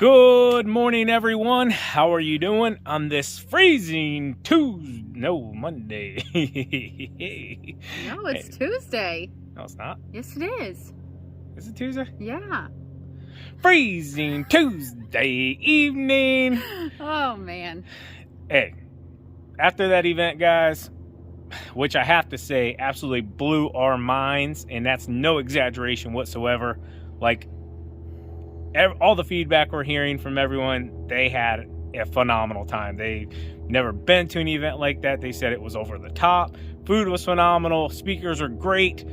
Good morning, everyone. How are you doing on this freezing Monday? No, it's Tuesday. No, it's not. Yes, it is. Is it Tuesday? Yeah. Freezing Tuesday evening. Oh, man. Hey, after that event, guys, which I have to say absolutely blew our minds, and that's no exaggeration whatsoever. Like, all the feedback we're hearing from everyone, they had a phenomenal time. They've never been to an event like that. They said it was over the top. Food was phenomenal. Speakers were great.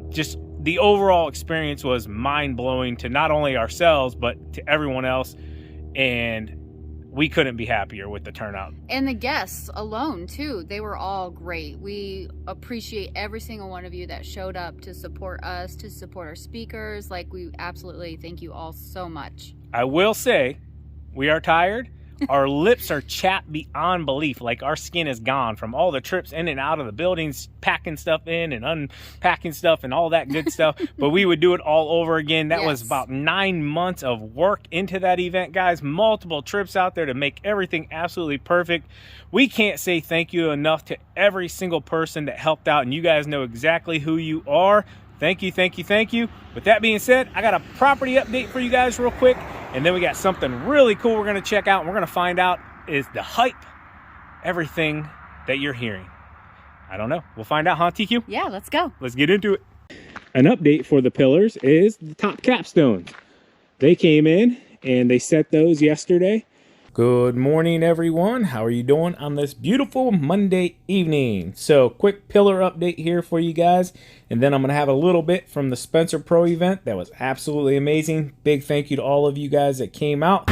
Just the overall experience was mind-blowing to not only ourselves, but to everyone else. And we couldn't be happier with the turnout. And the guests alone, too. They were all great. We appreciate every single one of you that showed up to support us, to support our speakers. Like, we absolutely thank you all so much. I will say, we are tired. Our lips are chapped beyond belief. Like, our skin is gone from all the trips in and out of the buildings, packing stuff in and unpacking stuff and all that good stuff. But we would do it all over again. That was about 9 months of work into that event, guys. Multiple trips out there to make everything absolutely perfect. We can't say thank you enough to every single person that helped out, and you guys know exactly who you are. Thank you, thank you, thank you. With that being said, I got a property update for you guys real quick. And then we got something really cool we're going to check out. And we're going to find out is the hype, everything that you're hearing. I don't know. We'll find out, huh, TQ? Yeah, let's go. Let's get into it. An update for the pillars is the top capstones. They came in and they set those yesterday. Good morning, everyone. How are you doing on this beautiful Monday evening? So, quick pillar update here for you guys. And then I'm going to have a little bit from the Spencer Pro event. That was absolutely amazing. Big thank you to all of you guys that came out.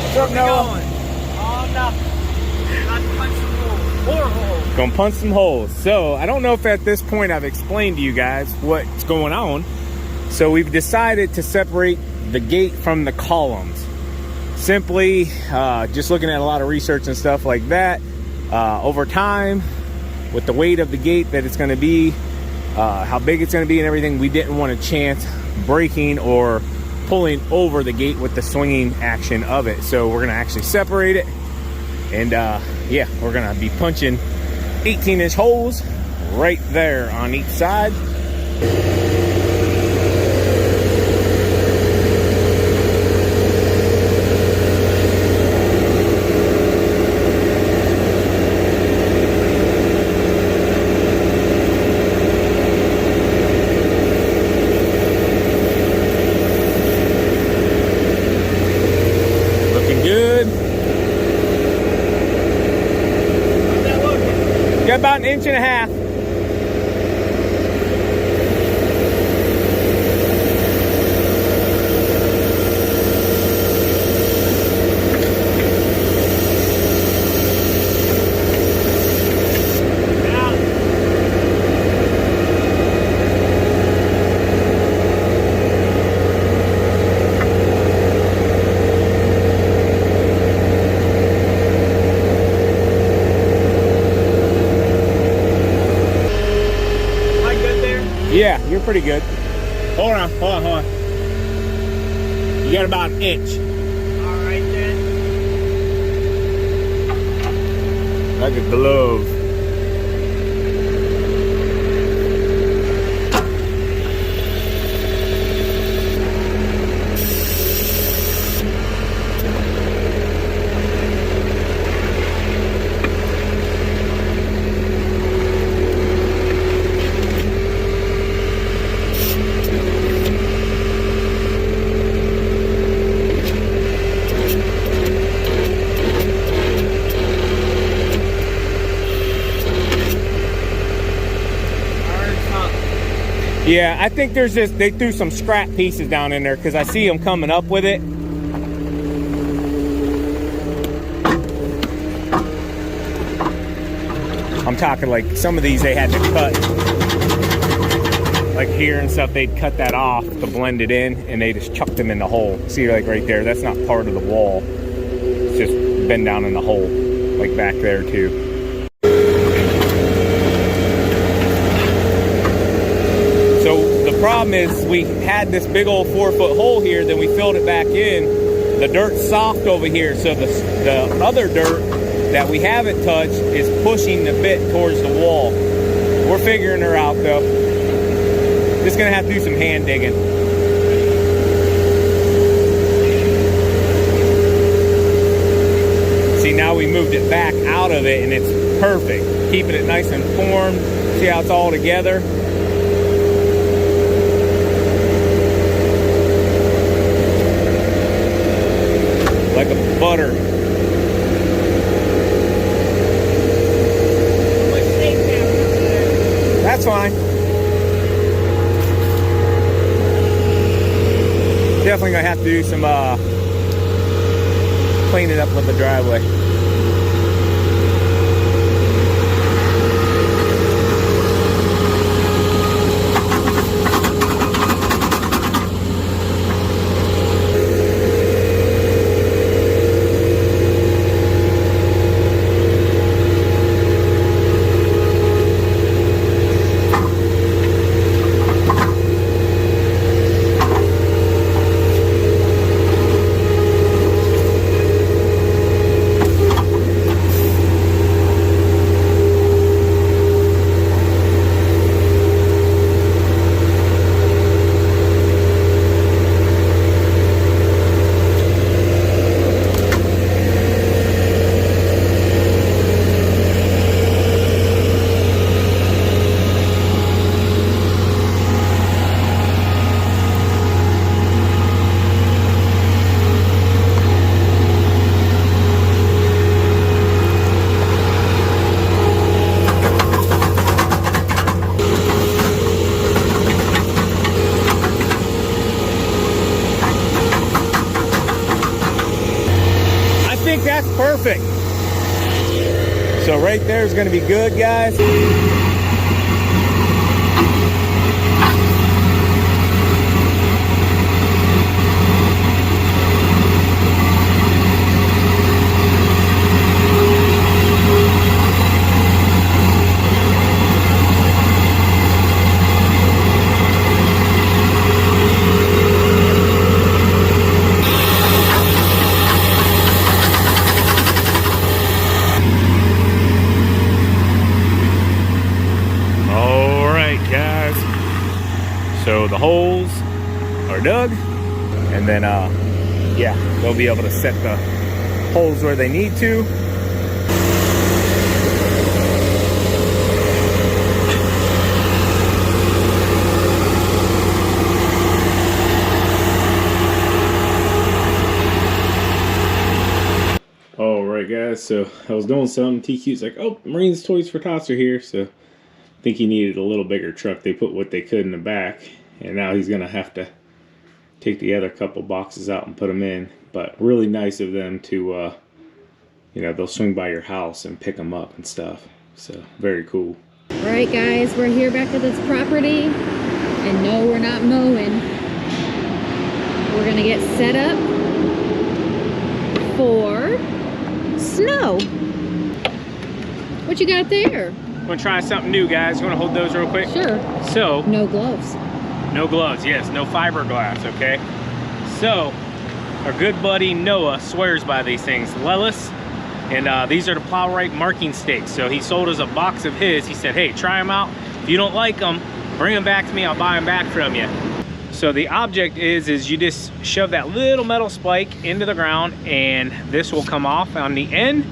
What's up, Noah? Oh, nothing. About to punch some holes. 4 holes. Gonna punch some holes. So I don't know if at this point I've explained to you guys what's going on. So we've decided to separate the gate from the columns. Simply just looking at a lot of research and stuff like that. Over time, with the weight of the gate that it's going to be, how big it's going to be and everything, we didn't want a chance breaking or pulling over the gate with the swinging action of it. So we're going to actually separate it. And yeah, we're going to be punching 18-inch holes right there on each side. Got about 1.5 inches. Yeah, you're pretty good. Hold on. You got about 1 inch. All right, then. Like a glove. Yeah, I think there's just, they threw some scrap pieces down in there because I see them coming up with it. I'm talking like some of these they had to cut. Like here and stuff, they'd cut that off to blend it in and they just chucked them in the hole. See, like right there, that's not part of the wall. It's just been down in the hole, like back there too. problem is we had this big old 4-foot hole here, then we filled it back in. The dirt's soft over here, so the other dirt that we haven't touched is pushing the bit towards the wall. We're figuring her out though. Just gonna have to do some hand digging. See, now we moved it back out of it and it's perfect. Keeping it nice and formed. See how it's all together? Like a butter. That's fine. Definitely gonna have to do some cleaning up with the driveway. That's perfect. So right there is going to be good, guys. So the holes are dug, and then yeah, they'll be able to set the holes where they need to. All right, guys, so I was doing something. TQ's like, oh, Marine's Toys for Tots are here, so I think he needed a little bigger truck. They put what they could in the back, and now he's gonna have to take the other couple boxes out and put them in. But really nice of them to, you know, they'll swing by your house and pick them up and stuff. So very cool. All right, guys, we're here back at this property, and no, we're not mowing. We're gonna get set up for snow. What you got there? I'm gonna try something new, guys. You wanna hold those real quick? Sure. So, no gloves. No gloves, yes, no fiberglass, okay? So, our good buddy Noah swears by these things, LLSC, and these are the plow right marking stakes. So he sold us a box of his. He said, hey, try them out. If you don't like them, bring them back to me, I'll buy them back from you. So the object is you just shove that little metal spike into the ground, and this will come off on the end,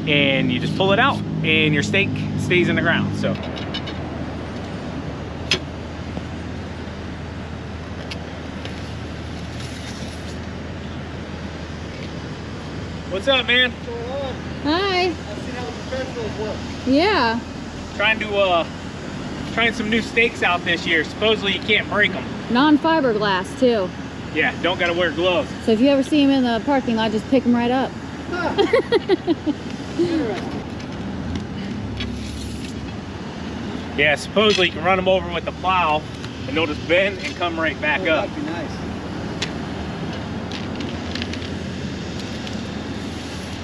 and you just pull it out, and your stake stays in the ground. So what's up, man? What's going on? Hi. I've seen how the professionals work. Yeah. Trying some new stakes out this year. Supposedly you can't break them. Non-fiberglass too. Yeah, don't gotta wear gloves. So if you ever see them in the parking lot, just pick them right up. Huh. Interesting. Yeah, supposedly you can run them over with the plow and they'll just bend and come right back up. That'd be nice.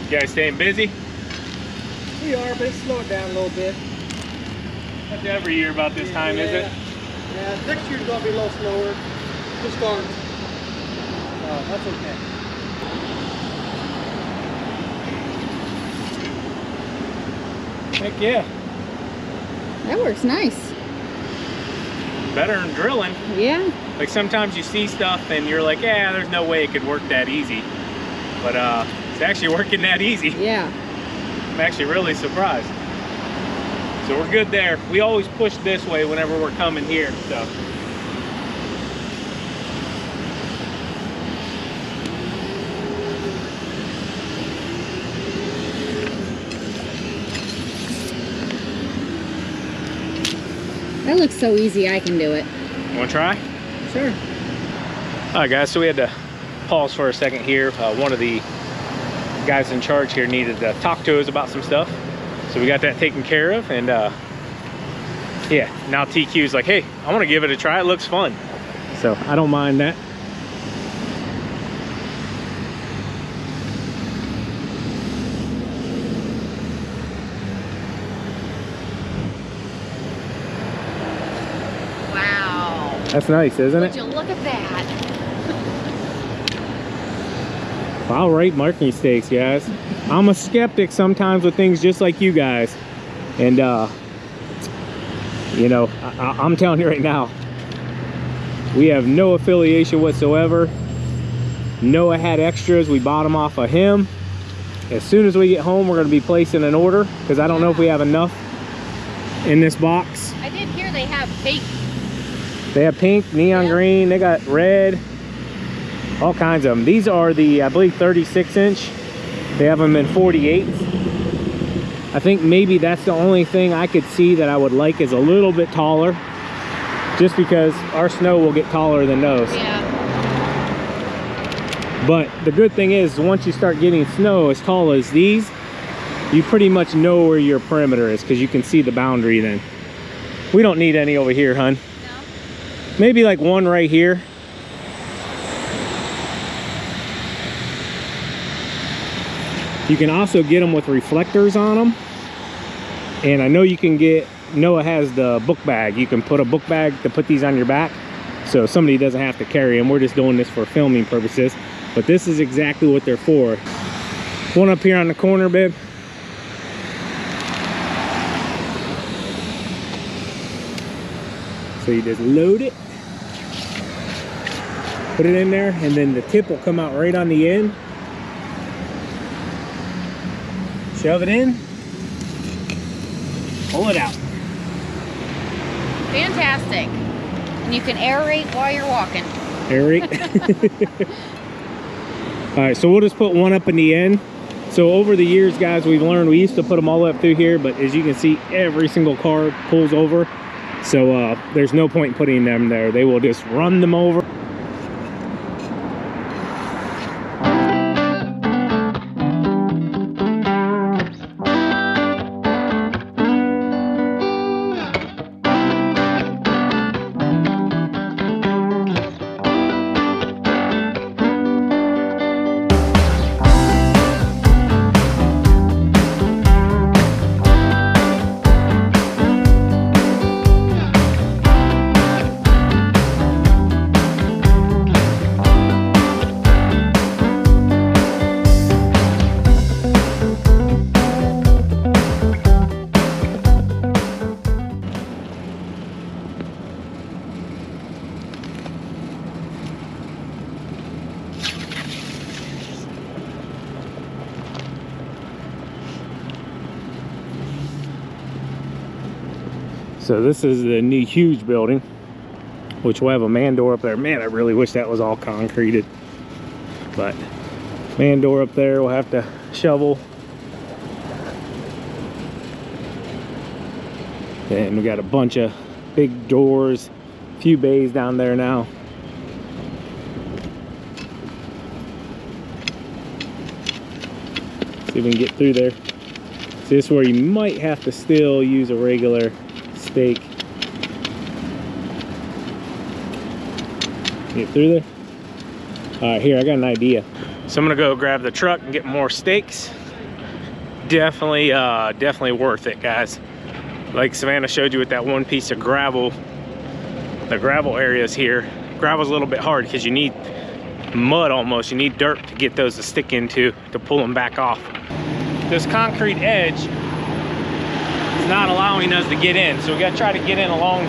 You guys staying busy? We are, but it's slowing down a little bit. That's every year about this time, is it? Yeah, next year's gonna be a little slower to start. That's okay. Heck yeah. That works nice. Better than drilling. Yeah. Like sometimes you see stuff and you're like, yeah, there's no way it could work that easy. But it's actually working that easy. Yeah. I'm actually really surprised. So we're good there. We always push this way whenever we're coming here, so. That looks so easy, I can do it. You wanna try? Sure. All right, guys, so we had to pause for a second here. One of the guys in charge here needed to talk to us about some stuff. So we got that taken care of, and yeah, now TQ's like, hey, I wanna give it a try, it looks fun. So I don't mind that. Wow. That's nice, isn't Would it? you look at that? I'll rate marking mistakes, guys. I'm a skeptic sometimes with things just like you guys. And, you know, I'm telling you right now, we have no affiliation whatsoever. Noah had extras. We bought them off of him. As soon as we get home, we're going to be placing an order because I don't know if we have enough in this box. I did hear they have pink. They have pink, neon green, they got red, all kinds of them. These are the, I believe, 36-inch. They have them in 48. I think maybe that's the only thing I could see that I would like is a little bit taller, just because our snow will get taller than those. Yeah. But the good thing is, once you start getting snow as tall as these, you pretty much know where your perimeter is because you can see the boundary then. We don't need any over here, hun. Maybe like one right here. You can also get them with reflectors on them. And I know you can get, Noah has the book bag. You can put a book bag to put these on your back. So somebody doesn't have to carry them. We're just doing this for filming purposes. But this is exactly what they're for. One up here on the corner, babe. So you just load it. Put it in there, and then the tip will come out right on the end. Shove it in. Pull it out. Fantastic. And you can aerate while you're walking. Aerate. All right, so we'll just put one up in the end. So over the years, guys, we've learned we used to put them all up through here, but as you can see, every single car pulls over. So there's no point in putting them there. They will just run them over. So this is the new huge building, which will have a man door up there. Man, I really wish that was all concreted. But man door up there, we'll have to shovel. And we got a bunch of big doors, a few bays down there now. See if we can get through there. See, this is where you might have to still use a regular stake. Get through there. All right, here, I got an idea. So I'm gonna go grab the truck and get more stakes. Definitely definitely worth it, guys. Like Savannah showed you with that one piece of gravel, the gravel areas here. Gravel's a little bit hard because you need mud almost. You need dirt to get those to stick into to pull them back off. This concrete edge is not allowing us to get in, so we got to try to get in along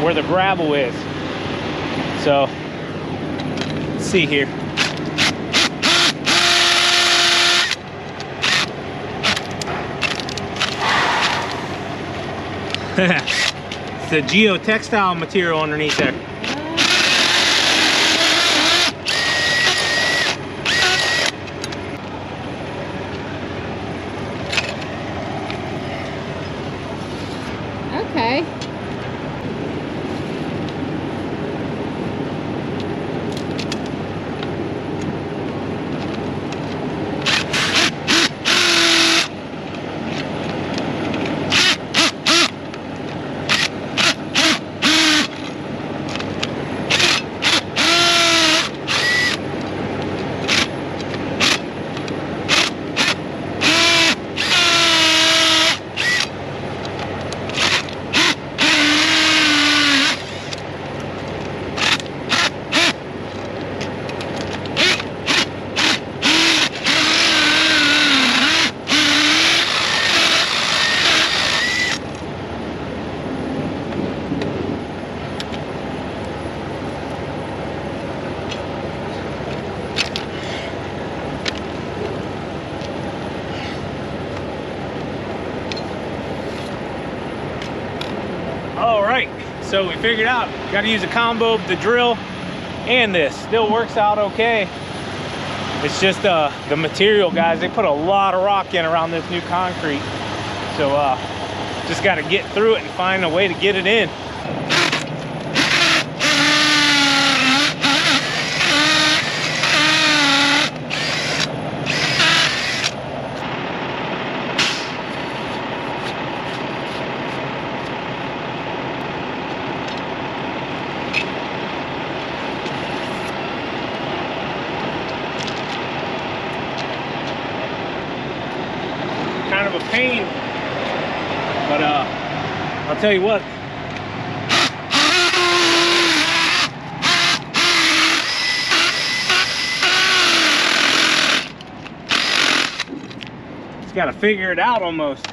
where the gravel is. So let's see here. It's the geotextile material underneath there. Okay. All right, so we figured out, got to use a combo of the drill and this. Still works out okay. It's just the material, guys. They put a lot of rock in around this new concrete. So just got to get through it and find a way to get it in. Kind of a pain, but I'll tell you what, just got to figure it out almost.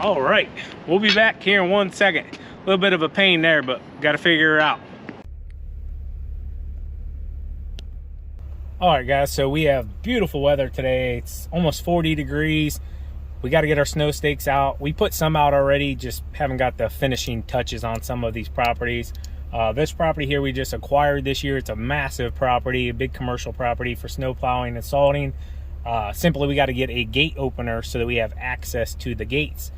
All right, we'll be back here in 1 second. A little bit of a pain there, but got to figure it out. All right, guys, so we have beautiful weather today. It's almost 40 degrees. We got to get our snow stakes out. We put some out already, just haven't got the finishing touches on some of these properties. This property here we just acquired this year. It's a massive property, a big commercial property for snow plowing and salting. Simply, we got to get a gate opener so that we have access to the gates.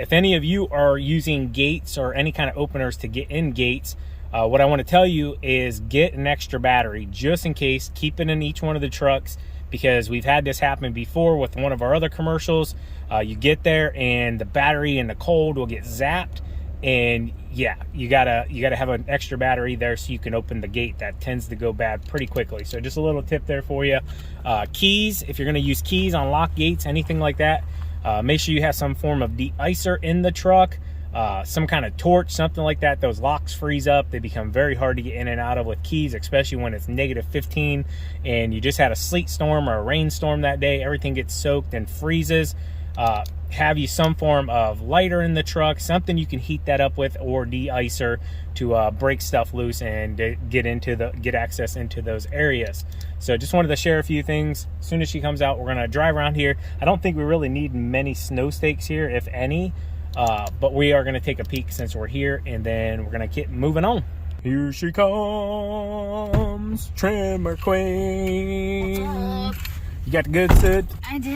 If any of you are using gates or any kind of openers to get in gates, what I want to tell you is get an extra battery just in case. Keep it in each one of the trucks, because we've had this happen before with one of our other commercials. You get there and the battery in the cold will get zapped, and yeah, you gotta have an extra battery there so you can open the gate. That tends to go bad pretty quickly. So just a little tip there for you. Keys, if you're going to use keys on lock gates, anything like that, make sure you have some form of de-icer in the truck, some kind of torch, something like that. Those locks freeze up. They become very hard to get in and out of with keys, especially when it's -15 and you just had a sleet storm or a rainstorm that day. Everything gets soaked and freezes. Have you some form of lighter in the truck, something you can heat that up with, or de-icer to break stuff loose and get access into those areas. So just wanted to share a few things. As soon as she comes out, we're gonna drive around here. I don't think we really need many snow stakes here, if any, but we are gonna take a peek since we're here, and then we're gonna keep moving on. Here she comes, Trimmer Queen. What's up? You got the goods, Sid? I do,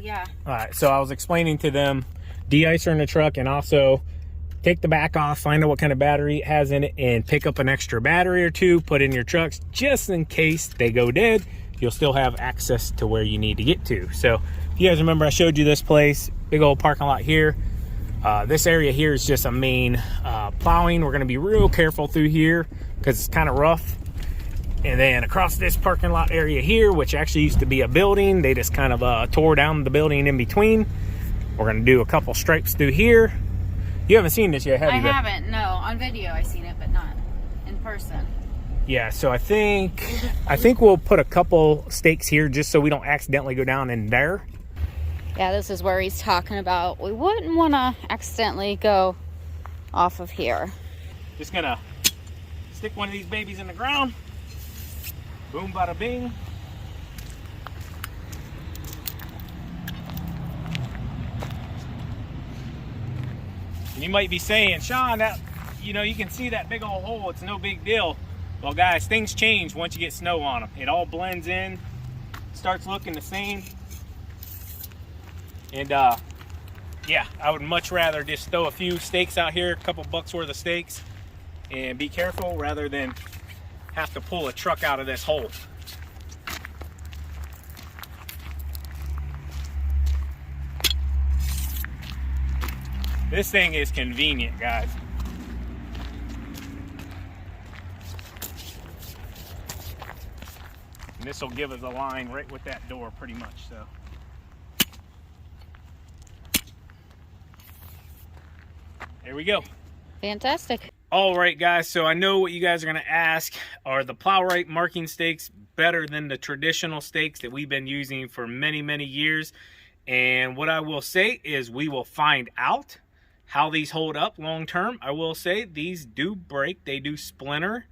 yeah. All right, so I was explaining to them, de-icer in the truck, and also take the back off, find out what kind of battery it has in it, and pick up an extra battery or two, put in your trucks, just in case they go dead. You'll still have access to where you need to get to. So if you guys remember, I showed you this place, big old parking lot here. This area here is just a main plowing. We're going to be real careful through here because it's kind of rough. And then across this parking lot area here, which actually used to be a building, they just kind of tore down the building in between. We're going to do a couple stripes through here. You haven't seen this yet, have you? I haven't, no. On video I've seen it, but not in person. Yeah, so I think we'll put a couple stakes here just so we don't accidentally go down in there. Yeah, this is where he's talking about we wouldn't want to accidentally go off of here. Just gonna stick one of these babies in the ground. Boom, bada bing. And you might be saying, Sean, that, you know, you can see that big old hole, it's no big deal. Well guys, things change once you get snow on them. It all blends in, starts looking the same. And yeah, I would much rather just throw a few stakes out here, a couple bucks worth of stakes, and be careful rather than have to pull a truck out of this hole. This thing is convenient, guys. And this will give us a line right with that door pretty much, so. There we go. Fantastic. All right, guys, so I know what you guys are gonna ask. Are the Plowright marking stakes better than the traditional stakes that we've been using for many, many years? And what I will say is we will find out how these hold up long term. I will say these do break, they do splinter.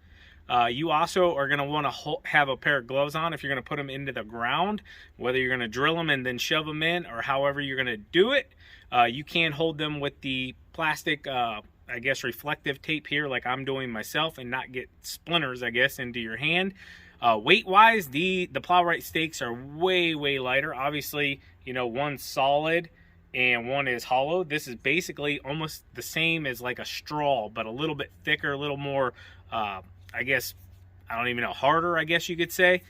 You also are going to want to have a pair of gloves on if you're going to put them into the ground, whether you're going to drill them and then shove them in or however you're going to do it. You can hold them with the plastic, I guess, reflective tape here like I'm doing myself and not get splinters, I guess, into your hand. Weight-wise, the Plowright stakes are way, way lighter. Obviously, you know, one's solid and one is hollow. This is basically almost the same as like a straw, but a little bit thicker, a little more, I guess, I don't even know, harder, I guess you could say.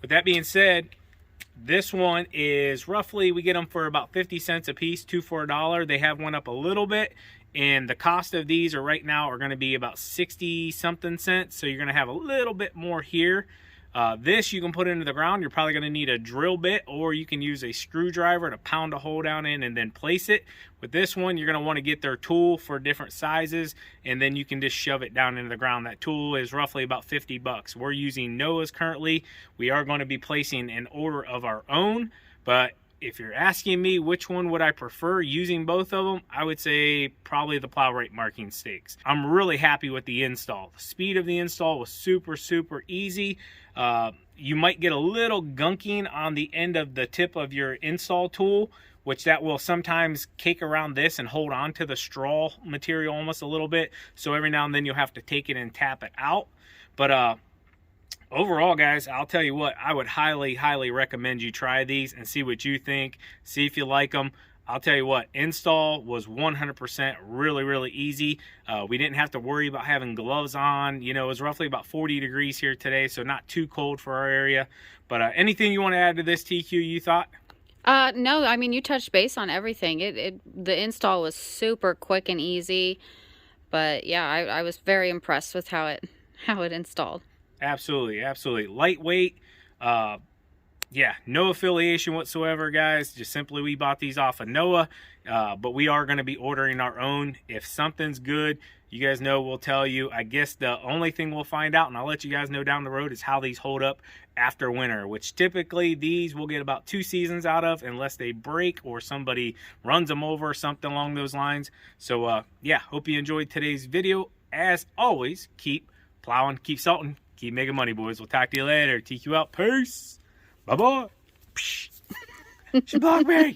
With that being said, this one is roughly, we get them for about 50 cents a piece, 2 for $1. They have one up a little bit, and the cost of these are right now are going to be about 60 something cents. So you're going to have a little bit more here. This you can put into the ground. You're probably going to need a drill bit, or you can use a screwdriver to pound a hole down in and then place it. With this one, you're going to want to get their tool for different sizes, and then you can just shove it down into the ground. That tool is roughly about 50 bucks. We're using Noah's currently. We are going to be placing an order of our own, but if you're asking me which one would I prefer using both of them, I would say probably the Plowright marking stakes. I'm really happy with the install. The speed of the install was super, super easy. You might get a little gunking on the end of the tip of your install tool, which that will sometimes cake around this and hold on to the straw material almost a little bit. So every now and then you'll have to take it and tap it out. But overall, guys, I'll tell you what, I would highly, highly recommend you try these and see what you think. See if you like them. I'll tell you what, install was 100% really, really easy. We didn't have to worry about having gloves on. You know, it was roughly about 40 degrees here today, so not too cold for our area. But anything you want to add to this, TQ, you thought? No, I mean, you touched base on everything. The install was super quick and easy. But yeah, I was very impressed with how it installed. Absolutely, absolutely. Lightweight. Yeah, no affiliation whatsoever, guys. Just simply we bought these off of Noah, but we are going to be ordering our own. If something's good, you guys know we'll tell you. I guess the only thing we'll find out, and I'll let you guys know down the road, is how these hold up after winter, which typically these will get about 2 seasons out of unless they break or somebody runs them over or something along those lines. So, yeah, hope you enjoyed today's video. As always, keep plowing, keep salting, keep making money, boys. We'll talk to you later. TQ out. Peace. Bye-bye. She blocked me.